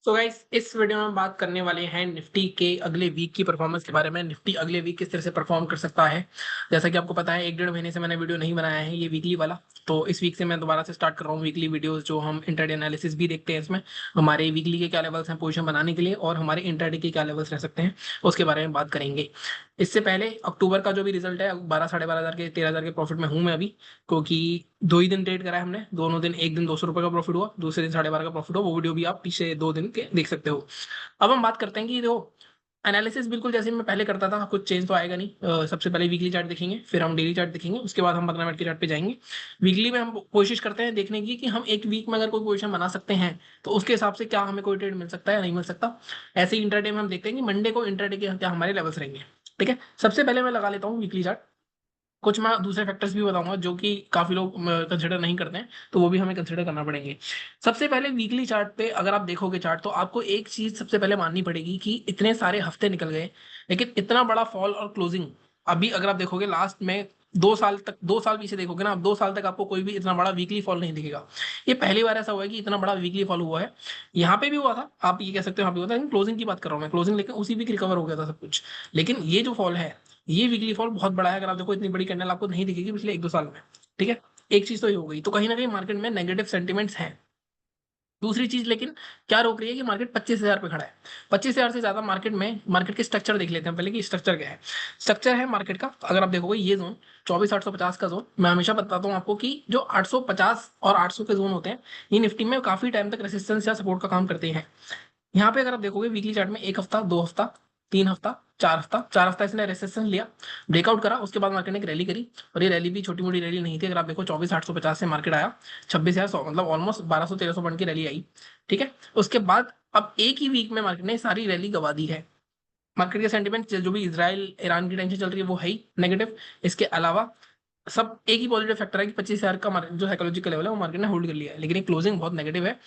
So guys, इस video में हम बात करने वाले हैं निफ्टी के अगले वीक की परफॉर्मेंस के बारे में। निफ्टी अगले वीक किस तरह से परफॉर्म कर सकता है। जैसा कि आपको पता है, एक डेढ़ महीने से मैंने वीडियो नहीं बनाया है, ये वीकली वाला। तो इस वीक से मैं दोबारा से स्टार्ट कर रहा हूँ वीकली वीडियोस, जो हम इंटरडे एनालिसिस भी देखते हैं। इसमें हमारे वीकली के क्या लेवल्स हैं पोजीशन बनाने के लिए, और हमारे इंटरडे के क्या लेवल्स रह सकते हैं, उसके बारे में बात करेंगे। इससे पहले अक्टूबर का जो भी रिजल्ट है, 12 साढ़े 12 हज़ार के 13 हज़ार के प्रॉफिट में हूँ मैं अभी। क्योंकि 2 ही दिन ट्रेड करा है हमने, दोनों दिन, एक दिन 200 रुपए का प्रॉफिट हुआ, दूसरे दिन 12.5 का प्रॉफिट हुआ। वो वीडियो भी आप पीछे 2 दिन के देख सकते हो। अब हम बात करते हैं कि देखो, एनालिसिस बिल्कुल जैसे मैं पहले करता था, कुछ चेंज तो आएगा नहीं। सबसे पहले वीकली चार्ट देखेंगे, फिर हम डेली चार्ट देखेंगे, उसके बाद हम 15 मिनट के चार्ट पे जाएंगे। वीकली में हम कोशिश करते हैं देखने की कि हम एक वीक में अगर कोई पोजीशन बना सकते हैं तो उसके हिसाब से क्या हमें कोई ट्रेड मिल सकता है या नहीं मिल सकता। ऐसे ही इंटरडे में हम देखते हैं कि मंडे को इंटरडे के क्या हमारे लेवल्स रहेंगे। ठीक है, सबसे पहले मैं लगा लेता हूँ वीकली चार्ट। कुछ मैं दूसरे फैक्टर्स भी बताऊंगा जो कि काफी लोग कंसिडर नहीं करते हैं, तो वो भी हमें कंसिडर करना पड़ेंगे। सबसे पहले वीकली चार्ट पे अगर आप देखोगे चार्ट, तो आपको एक चीज सबसे पहले माननी पड़ेगी कि इतने सारे हफ्ते निकल गए, लेकिन इतना बड़ा फॉल और क्लोजिंग। अभी अगर आप देखोगे लास्ट में 2 साल तक, 2 साल पीछे देखोगे ना, अब 2 साल तक आपको कोई भी इतना बड़ा वीकली फॉल नहीं दिखेगा। ये पहली बार ऐसा हुआ है कि इतना बड़ा वीकली फॉल हुआ है। यहाँ पे भी हुआ था, आप ये कह सकते हो, यहाँ पे हुआ था, लेकिन क्लोजिंग की बात कर रहा हूँ मैं। क्लोजिंग लेकिन उसी वीक रिकवर हो गया था सब कुछ। लेकिन ये जो फॉल है, ये वीकली फॉल बहुत बड़ा है। अगर आप देखो, इतनी बड़ी कैंडल आपको नहीं दिखेगी पिछले 1-2 साल में। ठीक है, एक चीज तो ये हो गई, तो कहीं ना कहीं मार्केट में नेगेटिव सेंटिमेंट्स हैं। दूसरी चीज लेकिन क्या रोक रही है कि मार्केट 25,000 पे खड़ा है। 25,000 से ज्यादा मार्केट में, मार्केट के स्ट्रक्चर देख लेते हैं पहले कि स्ट्रक्चर क्या है। स्ट्रक्चर है मार्केट का, अगर आप देखोगे ये जोन 24,850 का जोन, मैं हमेशा बताता हूँ आपको कि जो 850 और 800 के जोन होते हैं, ये निफ्टी में काफी टाइम तक रेसिस्टेंस या सपोर्ट का काम करते हैं। यहाँ पे अगर आप देखोगे वीकली चार्ट में, 1 हफ्ता, 2 हफ्ता, 3 हफ्ता, 4 हफ्ता, 4 हफ्ता इसने रेसिस्टेंस लिया, ब्रेकआउट करा, उसके बाद मार्केट ने एक रैली करी। और ये रैली भी छोटी मोटी रैली नहीं थी। अगर आप देखो, 24,850 से मार्केट आया 26,100, मतलब ऑलमोस्ट 1200-1300 पॉइंट की रैली आई। ठीक है, उसके बाद अब एक ही वीक में मार्केट ने सारी रैली गवा दी है। मार्केट के सेंटिमेंट, जो भी इसराइल ईरान की टेंशन चल रही है, वो है ही नेगेटिव। इसके अलावा सब एक ही पॉजिटिव फैक्टर है कि 25,000 का मार्केट जो साइकोलॉजिकल लेवल है, वो मार्केट ने होल्ड कर लिया है, लेकिन एक क्लोजिंग बहुत नेगेटिव है।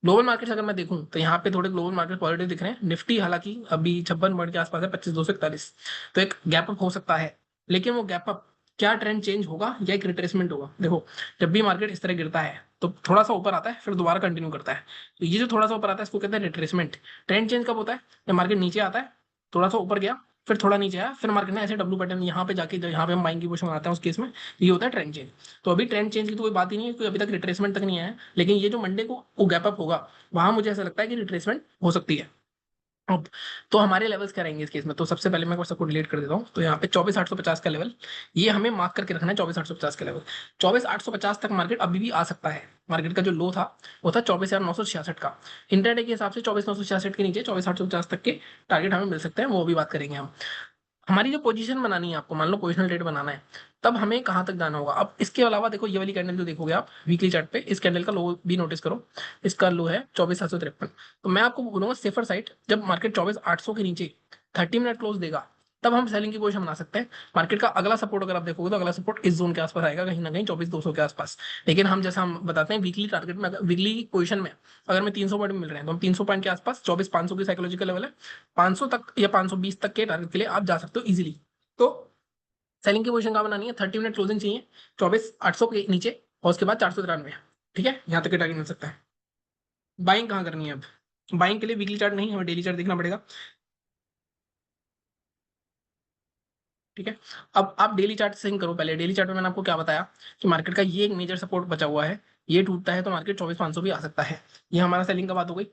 ग्लोबल मार्केट्स अगर मैं देखूं तो यहाँ पे थोड़े ग्लोबल मार्केट पॉजिटिव दिख रहे हैं। निफ्टी हालांकि अभी 56 पॉइंट के आसपास है, 25,241। तो एक गैप अप हो सकता है, लेकिन वो गैप अप क्या ट्रेंड चेंज होगा या एक रिट्रेसमेंट होगा। देखो, जब भी मार्केट इस तरह गिरता है तो थोड़ा सा ऊपर आता है, फिर दोबारा कंटिन्यू करता है। तो ये जो थोड़ा सा ऊपर आता है, इसको कहते हैं रिट्रेसमेंट। ट्रेंड चेंज कब होता है? जब मार्केट नीचे आता है, थोड़ा सा ऊपर गया, फिर थोड़ा नीचे आया, फिर मार्केट ने ऐसे डब्ल्यू पैटर्न यहाँ पे जाके, जो यहाँ पे हम बाइंग की पोजीशन बनाते हैं, उस केस में ये होता है ट्रेंड चेंज। तो अभी ट्रेंड चेंज की तो कोई बात ही नहीं है, कोई अभी तक रिट्रेसमेंट तक नहीं आया है। लेकिन ये जो मंडे को वो गैप अप होगा, वहां मुझे ऐसा लगता है कि रिट्रेसमेंट हो सकती है। अब तो हमारे लेवल्स क्या रहेंगे इस केस में? तो सबसे पहले मैं सबको डिलीट कर देता हूँ। तो यहाँ पे 24,850 का लेवल, ये हमें मार्क करके रखना है। 24,850 का लेवल, 24,850 तक मार्केट अभी भी आ सकता है। मार्केट का जो लो था, वो था 24,966 का। इंटरडे के हिसाब से 24,966 के नीचे 24,850 तक के टारगेट हमें मिल सकते हैं, वो भी बात करेंगे हम। हमारी जो पोजीशन बनानी है, आपको मान लो पोजिशनल ट्रेड बनाना है, तब हमें कहाँ तक जाना होगा। अब इसके अलावा देखो, ये वाली कैंडल जो देखोगे आप वीकली चार्ट पे, इस कैंडल का लो भी नोटिस करो। इसका लो है 24,753। तो मैं आपको बोलूंगा सेफर साइड, जब मार्केट 24,800 के नीचे 30 मिनट क्लोज देगा, तब हम सेलिंग की पोजीशन बना सकते हैं। मार्केट का अगला सपोर्ट अगर आप देखोगे, तो अगला सपोर्ट इस जोन के आसपास आएगा, कहीं ना कहीं 24,200 के आसपास। लेकिन हम, जैसा हम बताते हैं, वीकली टारगेट में, वीकली पोजीशन में अगर मैं 300 पॉइंट मिल रहे हैं, तो हम 300 पॉइंट के आसपास, 24,500 की साइकोलॉजिकल लेवल है, 500 तक या 520 तक के टारगेट के लिए आप जा सकते हो इजीली। तो सेलिंग की पोजीशन कहाँ बनानी है? 30 मिनट क्लोजिंग चाहिए 24,800 के नीचे, और उसके बाद 493। ठीक है, यहाँ तक के टारगेट मिल सकता है। बाइंग कहाँ करनी है अब? बाइंग के लिए वीकली चार्ट नहीं, हमें डेली चार्ट देखना पड़ेगा। ठीक है, अब आप डेली चार्ट सिंक करो। पहले डेली चार्ट में मैंने आपको क्या बताया कि मार्केट का ये एक मेजर सपोर्ट बचा हुआ है, ये टूटता है तो मार्केट 24,500 भी आ सकता है। ये हमारा सेलिंग का बात हो गई।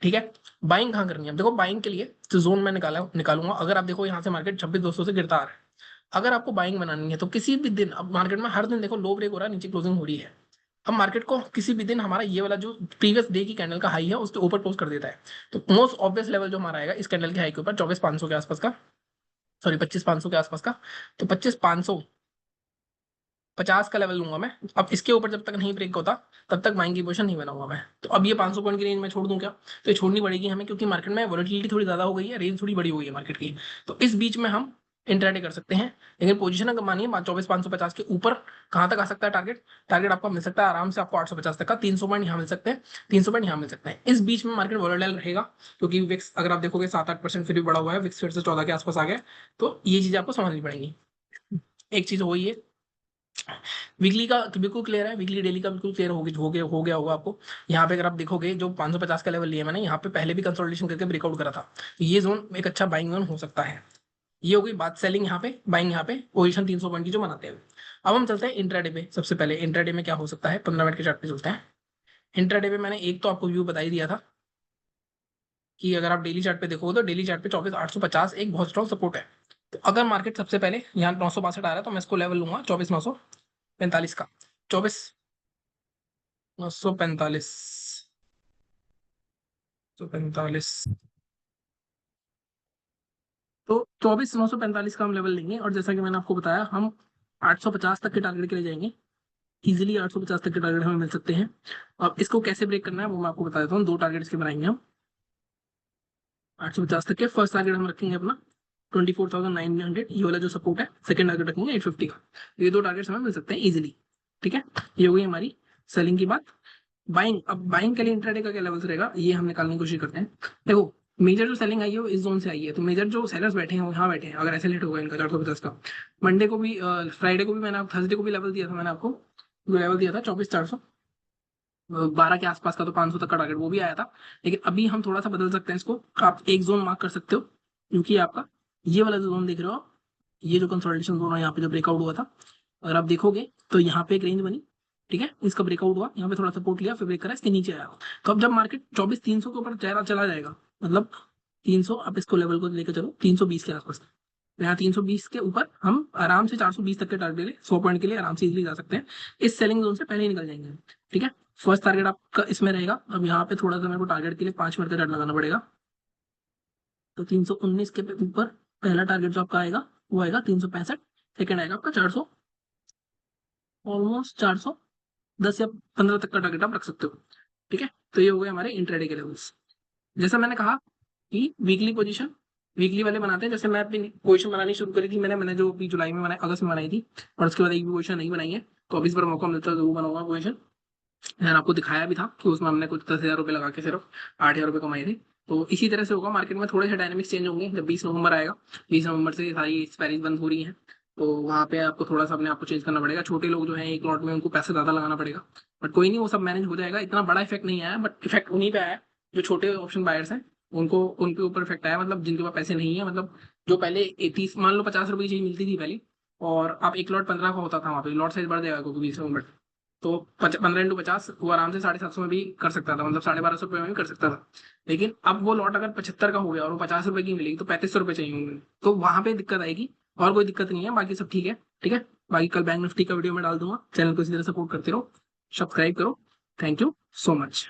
ठीक है, बाइंग कहाँ करनी है? अब देखो, बाइंग के लिए जो जोन मैं निकालूंगा, अगर आप देखो यहाँ से मार्केट 26,200 से गिरता आ रहा है, अगर आपको बाइंग बनानी है तो किसी भी दिन, अब मार्केट में हर दिन देखो लो ब्रेक हो रहा है, नीचे क्लोजिंग हो रही है। अब मार्केट को किसी भी दिन हमारा ये वाला जो प्रीवियस डे की कैंडल का हाई है, उसके ऊपर क्लोज कर देता है, तो मोस्ट ऑब्वियस लेवल जो हमारा आएगा इस कैंडल के हाई के ऊपर, 24,500 के आसपास का, सॉरी 25,500 के आसपास का। तो 25,550 का लेवल लूंगा मैं। अब इसके ऊपर जब तक नहीं ब्रेक होता, तब तक बाइंग की पोजीशन नहीं बनाऊंगा मैं। तो अब ये 500 पॉइंट की रेंज में छोड़ दूं क्या? तो ये छोड़नी पड़ेगी हमें, क्योंकि मार्केट में वोलेटिलिटी थोड़ी ज्यादा हो गई है, रेंज थोड़ी बड़ी हो गई है मार्केट की। तो इस बीच में हम इंट्राडे कर सकते हैं, लेकिन पोजीशन अगर मानिए 24,550 के ऊपर कहाँ तक आ सकता है टारगेट? टारगेट आपको मिल सकता है आराम से, आपको 850 तक का, 300 पॉइंट यहाँ मिल सकते हैं, 300 पॉइंट यहाँ मिल सकते हैं। इस बीच में मार्केट वोलेटाइल रहेगा, क्योंकि विक्स अगर आप देखोगे 7-8% फिर भी बड़ा हुआ है, विक्स फिर से 14 के आसपास आ गया। तो ये चीजें आपको समझनी पड़ेंगी। एक चीज वही है, वीकली का तो बिल्कुल क्लियर है, वीकली डेली का बिल्कुल क्लियर हो गया होगा आपको। यहाँ पे अगर आप देखोगे जो 550 का लेवल लिया मैंने, यहाँ पे पहले भी कंसोलिडेशन करके ब्रेकआउट करा था, तो ये जोन एक अच्छा बाइंग जोन हो सकता है। ये हो गई बात सेलिंग, यहाँ पे बाइंग, यहाँ पे पोजीशन 300 पॉइंट की जो बनाते हैं। अब हम चलते हैं इंट्राडे पे। सबसे पहले इंट्राडे में क्या हो सकता है, 15 मिनट के चार्ट पे चलते हैं। इंट्राडे पे मैंने एक तो आपको व्यू बता ही दिया था कि अगर आप डेली चार्ट पे देखोगे तो डेली चार्ट पे 24,850 एक बहुत स्ट्रॉन्ग सपोर्ट है। तो अगर मार्केट सबसे पहले यहाँ 962 आ रहा है तो मैं इसको लेवल लूंगा 24,945 का। 24,945, 945, तो 24,945 का हम लेवल लेंगे। और जैसा कि मैंने आपको बताया, हम 850 तक के टारगेट के लिए जाएंगे। इजीली 850 तक के टारगेट हमें मिल सकते हैं। अब इसको कैसे ब्रेक करना है वो मैं आपको बता देता हूँ। दो टारगेट इसके बनाएंगे हम 850 तक के। फर्स्ट टारगेट हम रखेंगे अपना 24,900, ये वाला जो सपोर्ट है। सेकंड टारगेट रखेंगे 850 का। ये दो टारगेट्स हमें मिल सकते हैं इजीली। ठीक है, ये हो गई हमारी सेलिंग की बात। बाइंग, अब बाइंग के लिए इंट्राडे का क्या लेवल्स रहेगा ये हम निकालने की कोशिश करते हैं। देखो, मेजर जो सेलिंग आई है वो इस जोन से आई है, तो मेजर जो सेलर्स बैठे हैं वो यहाँ बैठे हैं। अगर ऐसे लेट होगा इनका 450 का, मंडे को भी, फ्राइडे को भी मैंने, थर्सडे को भी लेवल दिया था मैंने आपको, जो लेवल दिया था 24,400, 12 के आसपास का, तो 500 तक का टारगेट वो भी आया था। लेकिन अभी हम थोड़ा सा बदल सकते हैं इसको। आप एक जोन मार्क कर सकते हो, क्योंकि आपका ये वाला जो जोन देख रहे हो आप, ये जो कंसोलिडेशन जोन है यहाँ पे जो ब्रेकआउट हुआ था, अगर आप देखोगे तो यहाँ पे एक रेंज बनी। ठीक है, इसका ब्रेकआउट हुआ, यहाँ पे थोड़ा सपोर्ट लिया, फिर ब्रेक करा, इसके नीचे आया। तो अब जब मार्केट 24,300 के ऊपर चला जाएगा, मतलब 300, आप इसको लेवल को लेकर चलो 320 के आसपास, तो यहाँ 320 के ऊपर हम आराम से 420 तक के टारगेट ले 100 पॉइंट के लिए आराम से इजीली जा सकते हैं। इस सेलिंग जोन से पहले ही निकल जाएंगे। ठीक है, फर्स्ट टारगेट आपका इसमें रहेगा। अब यहाँ पे थोड़ा सा मेरे को टारगेट के लिए 5 मिनट का टारगेट लगाना पड़ेगा। तो 319 के ऊपर पहला टारगेट जो आपका आएगा वो आएगा 365। सेकंड आएगा आपका 400, ऑलमोस्ट 410 या 15 तक का टारगेट आप रख सकते हो। ठीक है, तो ये हो गए हमारे इंट्राडे के लेवल्स। जैसा मैंने कहा कि वीकली पोजीशन वीकली वाले बनाते हैं। जैसे मैं अपनी पोजीशन बनानी शुरू करी थी, मैंने जो अभी जुलाई में बनाई, अगस्त में बनाई थी, और उसके बाद एक भी पोजीशन नहीं बनाई है। तो अभी इस बार मौका मिलता है जरूर बनाऊंगा पोजीशन। मैंने आपको दिखाया भी था कि उसमें हमने कुछ 10,000 रुपये लगा के सिर्फ 8,000 रुपये कमाए थे। तो इसी तरह से होगा मार्केट में, थोड़े से डायनेमिक्स चेंज होंगे जब 20 नवंबर आएगा। 20 नवंबर से सारी एक्सपायरीज बंद हो रही हैं, तो वहाँ पे आपको थोड़ा सा अपने आप को चेंज करना पड़ेगा। छोटे लोग जो हैं एक लॉट में, उनको पैसे ज़्यादा लगाना पड़ेगा, बट कोई नहीं, वो सब मैनेज हो जाएगा। इतना बड़ा इफेक्ट नहीं आया, बट इफेक्ट उन्हीं पे आया जो छोटे ऑप्शन बायर्स हैं, उनको उनके ऊपर इफेक्ट आया। मतलब जिनके पास पैसे नहीं है, मतलब जो पहले 30, मान लो 50 रुपये की चीज मिलती थी पहले, और अब एक लॉट 15 का होता था, वहाँ पे लॉट साइज बढ़ जाएगा क्योंकि 20 नवंबर। तो 15 × 50 वो आराम से 750 में भी कर सकता था, मतलब 1250 रुपये में भी कर सकता था। लेकिन अब वो लॉट अगर 75 का हो गया और वो 50 रुपए की मिलेगी, तो 3500 रुपये चाहिए होंगे, तो वहां पे दिक्कत आएगी। और कोई दिक्कत नहीं है, बाकी सब ठीक है। ठीक है, बाकी कल बैंक निफ्टी का वीडियो मैं डाल दूंगा। चैनल को इसी तरह सपोर्ट करते रहो, सब्सक्राइब करो। Thank you so much.